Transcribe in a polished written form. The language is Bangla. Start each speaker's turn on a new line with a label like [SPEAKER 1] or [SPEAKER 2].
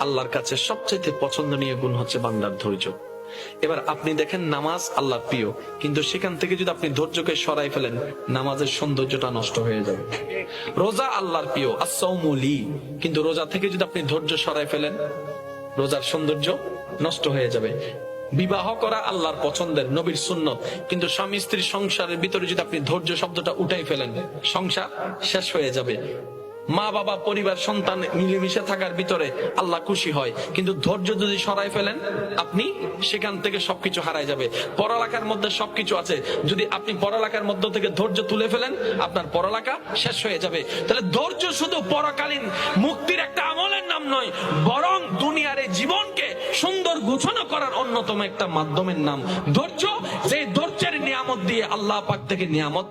[SPEAKER 1] আল্লাহর কাছে সবচেয়ে পছন্দনীয় গুণ হচ্ছে বান্দার ধৈর্য। এবার আপনি দেখেন নামাজ আল্লাহর প্রিয়, কিন্তু সেখান থেকে যদি আপনি ধৈর্যকে সরাই ফেলেন, নামাজের সৌন্দর্যটা নষ্ট হয়ে যাবে। রোজা আল্লাহর প্রিয়, আস-সাওমু লি, কিন্তু রোজা থেকে যদি আপনি ধৈর্য সরাই ফেলেন, রোজার সৌন্দর্য নষ্ট হয়ে যাবে। বিবাহ করা আল্লাহর পছন্দের, নবীর সুন্নত, কিন্তু স্বামী স্ত্রীর সংসারের ভিতরে যদি আপনি ধৈর্য শব্দটা উঠাই ফেলেন, সংসার শেষ হয়ে যাবে। মা বাবা পরিবার সন্তান মিলেমিশে থাকার ভিতরে আল্লাহ খুশি হয়, কিন্তু ধৈর্য যদি সরাই ফেলেন, আপনি সেখান থেকে সবকিছু হারাই যাবে। পড়ালেখার মধ্যে সবকিছু আছে, যদি আপনি পড়ালেখার মধ্য থেকে ধৈর্য তুলে ফেলেন, আপনার পড়ালেখা শেষ হয়ে যাবে। তাহলে ধৈর্য শুধু পরকালীন মুক্তির একটা আমলের নাম নয়, বরং দুনিয়ার এই জীবনকে সুন্দর গোছানো করার অন্যতম একটা মাধ্যমের নাম ধৈর্য। যে ধৈর্যের নিয়ামত দিয়ে আল্লাহ পাক থেকে নিয়ামত